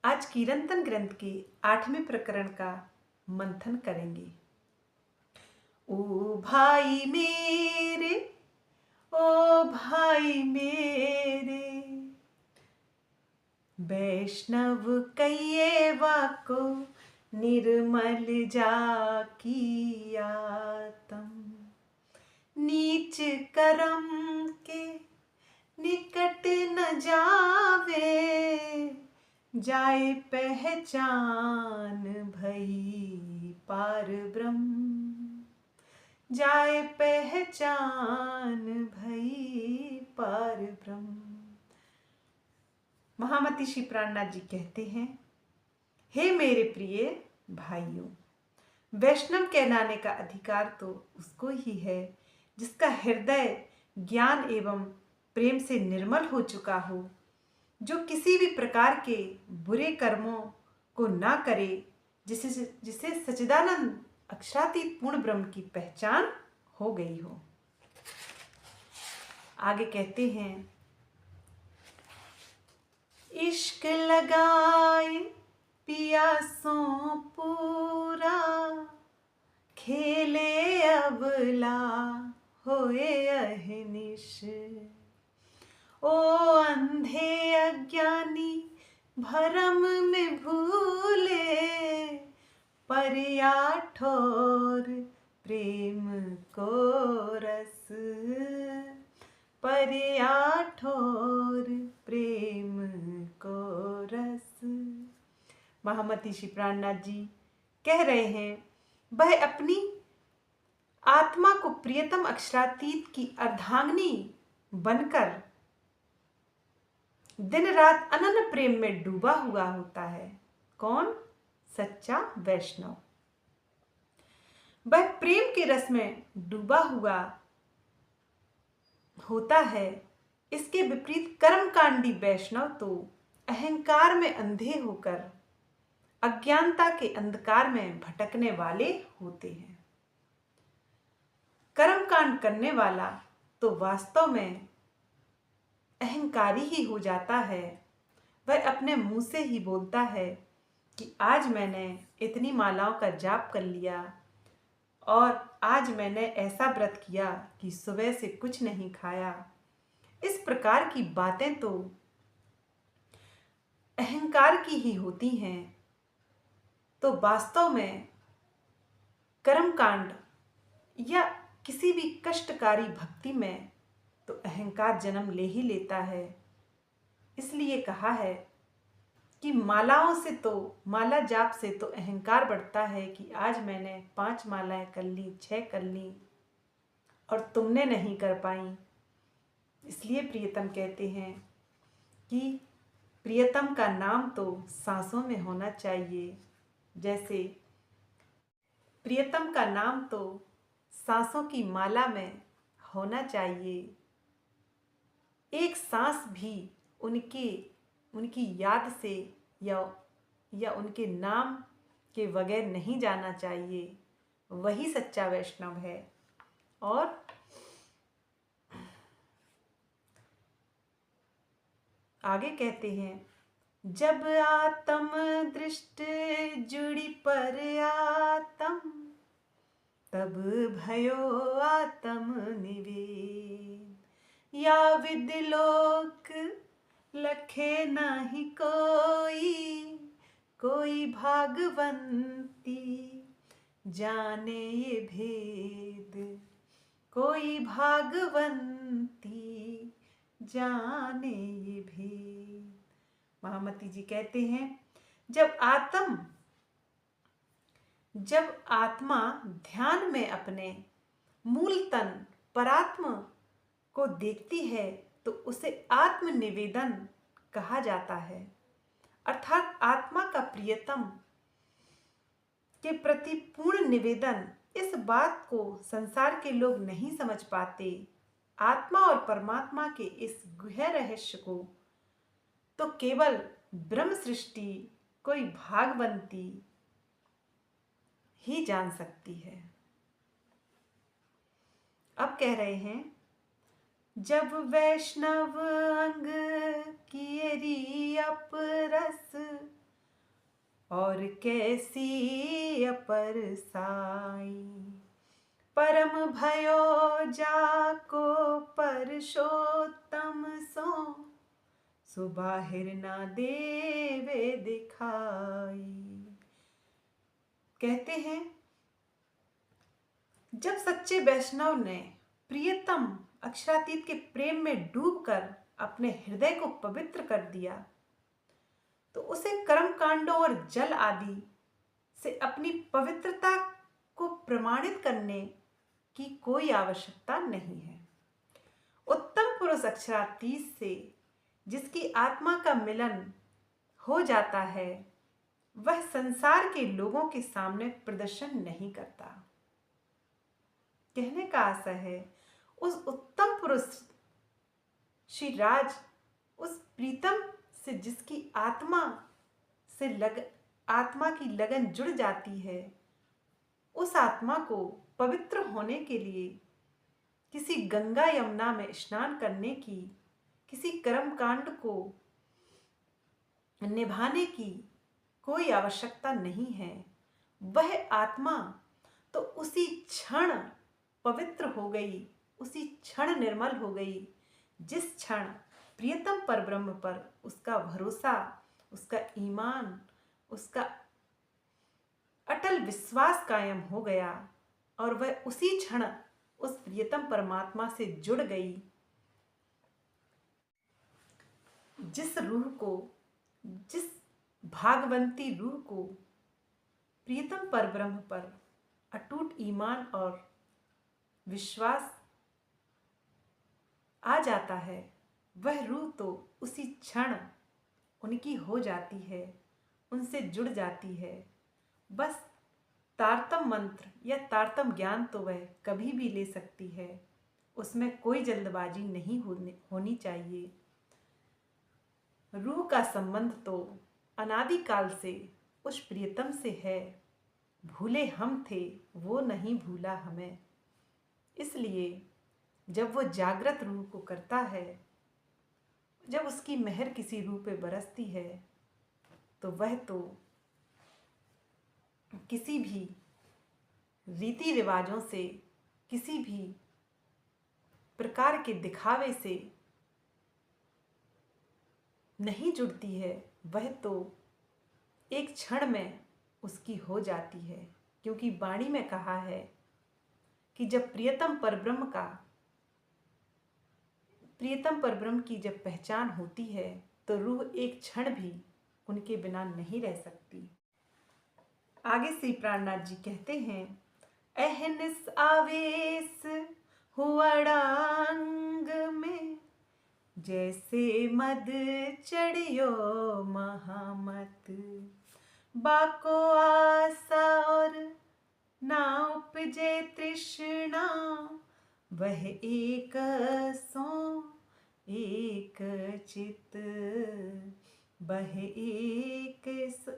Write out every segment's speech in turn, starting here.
आज कीर्तन ग्रंथ के 8वें प्रकरण का मंथन करेंगे। ओ भाई मेरे, ओ भाई मेरे, वैष्णव कइएवा को निर्मल जाकी आतम, नीच करम के निकट न जावे, जाए पहचान भई पार ब्रह्म, जाए पहचान भई पार ब्रह्म। महामती श्री प्राणनाथ जी कहते हैं, हे मेरे प्रिय भाइयों, वैष्णव कहलाने का अधिकार तो उसको ही है जिसका हृदय ज्ञान एवं प्रेम से निर्मल हो चुका हो, जो किसी भी प्रकार के बुरे कर्मों को ना करे, जिसे सच्चिदानंद अक्षरातीत पूर्ण ब्रह्म की पहचान हो गई हो। आगे कहते हैं, इश्क लगाए पियासों पूरा, खेले अबला होए अहनिश, ओ अंधे अज्ञानी भरम में भूले, परिया ठोर प्रेम को रस, परिया ठोर प्रेम को रस। महामती श्री प्राणनाथ जी कह रहे हैं, वह अपनी आत्मा को प्रियतम अक्षरातीत की अर्धांगिनी बनकर दिन रात अनन्य प्रेम में डूबा हुआ होता है। कौन? सच्चा वैष्णव। वह प्रेम के रस में डूबा हुआ होता है। इसके विपरीत कर्मकांडी वैष्णव तो अहंकार में अंधे होकर अज्ञानता के अंधकार में भटकने वाले होते हैं। कर्मकांड करने वाला तो वास्तव में अहंकारी ही हो जाता है। वह अपने मुंह से ही बोलता है कि आज मैंने इतनी मालाओं का जाप कर लिया और आज मैंने ऐसा व्रत किया कि सुबह से कुछ नहीं खाया। इस प्रकार की बातें तो अहंकार की ही होती हैं। तो वास्तव में कर्मकांड या किसी भी कष्टकारी भक्ति में तो अहंकार जन्म ले ही लेता है। इसलिए कहा है कि मालाओं से तो, माला जाप से तो अहंकार बढ़ता है कि आज मैंने 5 मालाएं कर ली, 6 कर ली और तुमने नहीं कर पाई। इसलिए प्रियतम कहते हैं कि प्रियतम का नाम तो सांसों में होना चाहिए। जैसे प्रियतम का नाम तो सांसों की माला में होना चाहिए। एक सांस भी उनकी याद से या उनके नाम के बगैर नहीं जाना चाहिए। वही सच्चा वैष्णव है। और आगे कहते हैं, जब आत्म दृष्ट जुड़ी पर आत्म, तब भयो आत्म निवेद, या विद्यलोक लखे नाही कोई भागवंती जाने ये भेद, कोई भागवंती जाने ये भेद। महामती जी कहते हैं, जब आत्मा ध्यान में अपने मूल तन परात्मा को देखती है तो उसे आत्मनिवेदन कहा जाता है। अर्थात आत्मा का प्रियतम के प्रति पूर्ण निवेदन। इस बात को संसार के लोग नहीं समझ पाते। आत्मा और परमात्मा के इस गहन रहस्य को तो केवल ब्रह्म सृष्टि कोई भागवंती ही जान सकती है। अब कह रहे हैं, जब वैष्णव अंग किएरी अपरस, और कैसी अपर साई। परम भयो जाको परशोत्तम सो, सुबाहिर ना देवे दिखाई। कहते हैं जब सच्चे वैष्णव ने प्रियतम अक्षरातीत के प्रेम में डूबकर अपने हृदय को पवित्र कर दिया, तो उसे कर्म कांडों और जल आदि से अपनी पवित्रता को प्रमाणित करने की कोई आवश्यकता नहीं है। उत्तम पुरुष अक्षरातीत से जिसकी आत्मा का मिलन हो जाता है, वह संसार के लोगों के सामने प्रदर्शन नहीं करता। कहने का आशय है, उस उत्तम पुरुष श्री राज, उस प्रीतम से जिसकी आत्मा की लगन जुड़ जाती है, उस आत्मा को पवित्र होने के लिए किसी गंगा यमुना में स्नान करने की, किसी कर्म कांड को निभाने की कोई आवश्यकता नहीं है। वह आत्मा तो उसी क्षण पवित्र हो गई, उसी क्षण निर्मल हो गई, जिस क्षण प्रियतम परब्रह्म पर उसका भरोसा, उसका ईमान, उसका अटल विश्वास कायम हो गया और वह उसी क्षण उस प्रियतम परमात्मा से जुड़ गई। जिस रूह को, जिस भागवंती रूह को प्रियतम परब्रह्म पर अटूट ईमान और विश्वास आ जाता है, वह रूह तो उसी क्षण उनकी हो जाती है, उनसे जुड़ जाती है। बस तारतम मंत्र या तारतम ज्ञान तो वह कभी भी ले सकती है, उसमें कोई जल्दबाजी नहीं होनी चाहिए। रूह का संबंध तो अनादिकाल से उस प्रियतम से है। भूले हम थे, वो नहीं भूला हमें। इसलिए जब वो जागृत रूह को करता है, जब उसकी मेहर किसी रूह पे बरसती है, तो वह तो किसी भी रीति रिवाजों से, किसी भी प्रकार के दिखावे से नहीं जुड़ती है। वह तो एक क्षण में उसकी हो जाती है, क्योंकि वाणी में कहा है कि जब प्रियतम परब्रह्म की जब पहचान होती है, तो रूह एक क्षण भी उनके बिना नहीं रह सकती। आगे श्री प्राणनाथ जी कहते हैं, अहनिस आवेश हुअड़ांग में, जैसे मद चढ़ियो महामत। बाको आशा और ना उपजे तृष्णा, वह एक सो एक चित। वह एक सो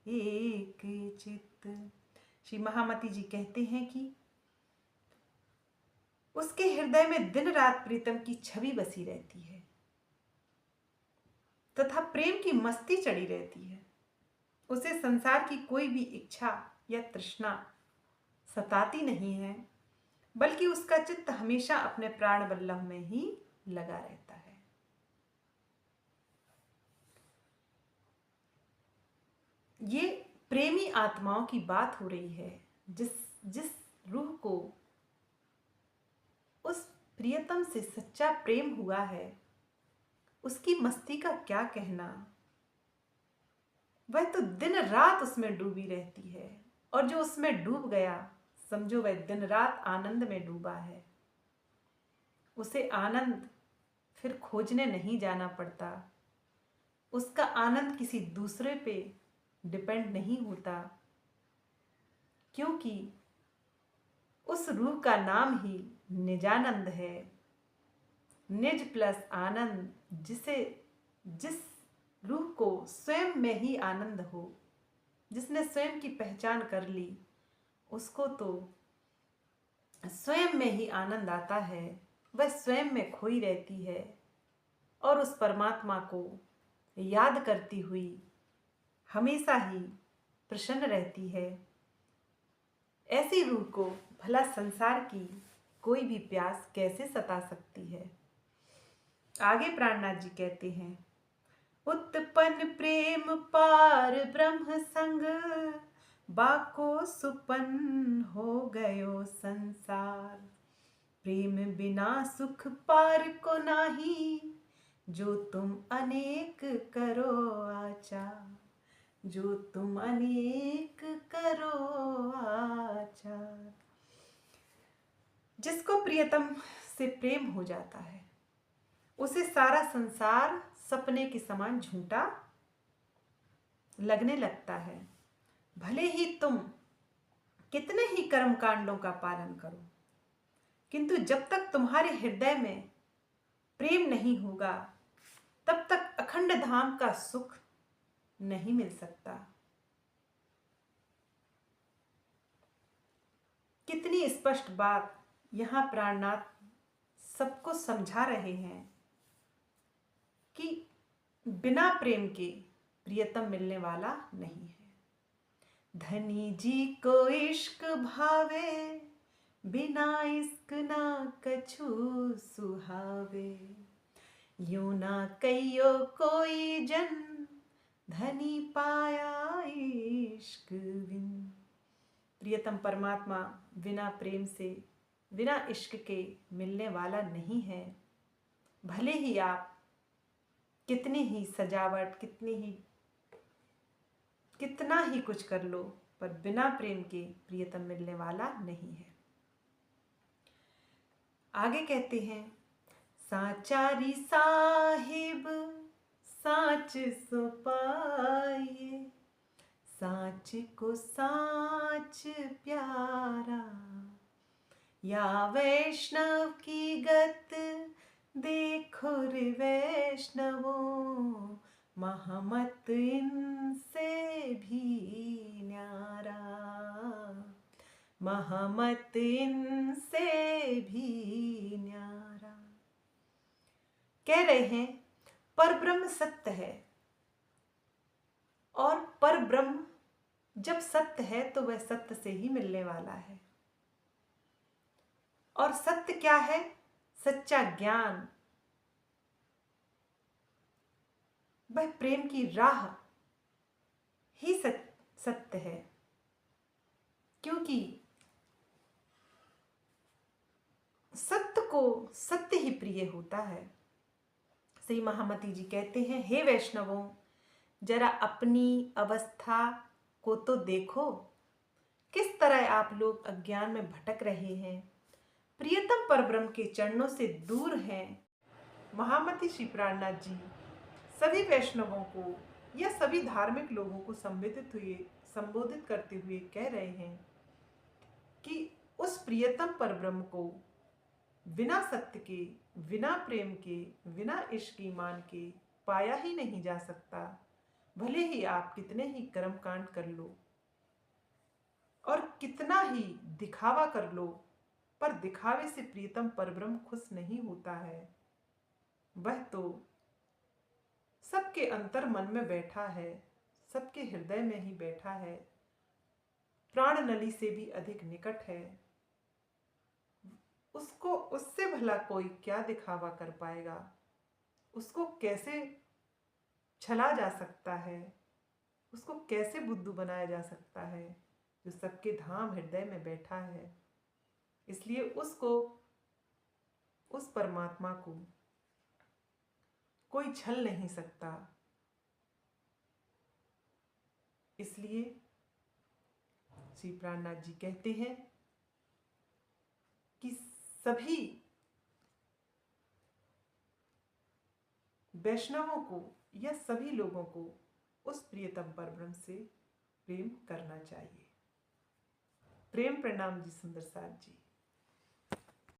एक चित। श्री महामती जी कहते हैं कि उसके हृदय में दिन रात प्रीतम की छवि बसी रहती है तथा प्रेम की मस्ती चढ़ी रहती है। उसे संसार की कोई भी इच्छा या तृष्णा सताती नहीं है, बल्कि उसका चित्त हमेशा अपने प्राण वल्लभ में ही लगा रहता है। ये प्रेमी आत्माओं की बात हो रही है, जिस रूह को उस प्रियतम से सच्चा प्रेम हुआ है, उसकी मस्ती का क्या कहना। वह तो दिन रात उसमें डूबी रहती है, और जो उसमें डूब गया, समझो वह दिन रात आनंद में डूबा है। उसे आनंद फिर खोजने नहीं जाना पड़ता। उसका आनंद किसी दूसरे पे डिपेंड नहीं होता, क्योंकि उस रूह का नाम ही निजानंद है। निज प्लस आनंद, जिस रूह को स्वयं में ही आनंद हो, जिसने स्वयं की पहचान कर ली, उसको तो स्वयं में ही आनंद आता है। वह स्वयं में खोई रहती है और उस परमात्मा को याद करती हुई हमेशा ही प्रसन्न रहती है। ऐसी रूह को भला संसार की कोई भी प्यास कैसे सता सकती है। आगे प्राणनाथ जी कहते हैं, उत्पन्न प्रेम पार ब्रह्म संग, बाको सुपन्न हो गयो संसार। प्रेम बिना सुख पार को नाही, जो तुम अनेक करो आचार, जो तुम अनेक करो आचार। जिसको प्रियतम से प्रेम हो जाता है उसे सारा संसार सपने के समान झूठा लगने लगता है। भले ही तुम कितने ही कर्म कांडों का पालन करो, किंतु जब तक तुम्हारे हृदय में प्रेम नहीं होगा तब तक अखंड धाम का सुख नहीं मिल सकता। कितनी स्पष्ट बात यहाँ प्राणनाथ सबको समझा रहे हैं कि बिना प्रेम के प्रियतम मिलने वाला नहीं है। धनी जी को इश्क भावे, बिना इश्क ना कछु सुहावे। यूं ना कहियो कोई जन, धनी पाया इश्क बिन। प्रियतम परमात्मा बिना प्रेम से, बिना इश्क के मिलने वाला नहीं है। भले ही आप कितनी ही सजावट, कितना ही कुछ कर लो, पर बिना प्रेम के प्रियतम मिलने वाला नहीं है। आगे कहते हैं, साचारी साहिब साच सो पाइए, साच को साच प्यारा। या वैष्णव की गत देखो रे वैष्णवों, महमत इनसे भी न्यारा, महमत इनसे भी न्यारा। कह रहे हैं परब्रह्म सत्य है, और परब्रह्म जब सत्य है तो वह सत्य से ही मिलने वाला है। और सत्य क्या है? सच्चा ज्ञान, वह प्रेम की राह ही सत्य है, क्योंकि सत्य को सत्य ही प्रिय होता है। श्री महामती जी कहते हैं, हे वैष्णवों, जरा अपनी अवस्था को तो देखो, किस तरह आप लोग अज्ञान में भटक रहे हैं, प्रियतम परब्रह्म के चरणों से दूर हैं। महामती श्री प्राणनाथ जी सभी वैष्णवों को या सभी धार्मिक लोगों को संबोधित करते हुए कह रहे हैं कि उस प्रियतम परब्रह्म को बिना सत्य के, बिना प्रेम के, बिना इश्क ईमान के पाया ही नहीं जा सकता। भले ही आप कितने ही कर्मकांड कर लो और कितना ही दिखावा कर लो, पर दिखावे से प्रियतम परब्रह्म खुश नहीं होता है। वह तो सबके अंतर मन में बैठा है, सबके हृदय में ही बैठा है, प्राण नली से भी अधिक निकट है। उसको उससे भला कोई क्या दिखावा कर पाएगा? उसको कैसे छला जा सकता है? उसको कैसे बुद्धू बनाया जा सकता है जो सबके धाम हृदय में बैठा है? इसलिए उसको, उस परमात्मा को कोई छल नहीं सकता। इसलिए श्री प्राणनाथ जी कहते हैं कि सभी वैष्णवों को या सभी लोगों को उस प्रियतम परब्रह्म से प्रेम करना चाहिए। प्रेम प्रणाम जी सुंदर साथ जी।